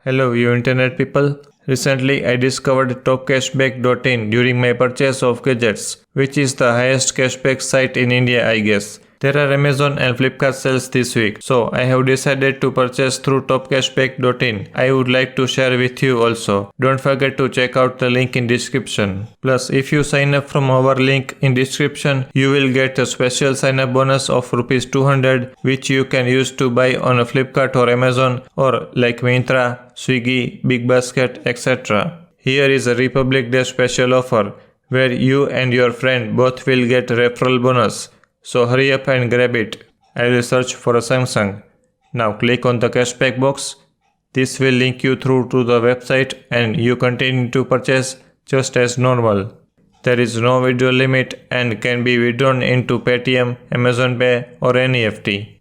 Hello, you internet people. Recently, I discovered TopCashback.in during my purchase of gadgets, which is the highest cashback site in India, I guess. There are Amazon and Flipkart sales this week, so I have decided to purchase through TopCashback.in. I would like to share with you also. Don't forget to check out the link in description. Plus, if you sign up from our link in description, you will get a special sign up bonus of Rs 200, which you can use to buy on a Flipkart or Amazon or like Myntra, Swiggy, Big Basket, etc. Here is a Republic Day special offer where you and your friend both will get referral bonus. So hurry up and grab it. I will search for a Samsung. Now click on the cashback box. This will link you through to the website and you continue to purchase just as normal. There is no withdrawal limit and can be withdrawn into Paytm, Amazon Pay or NEFT.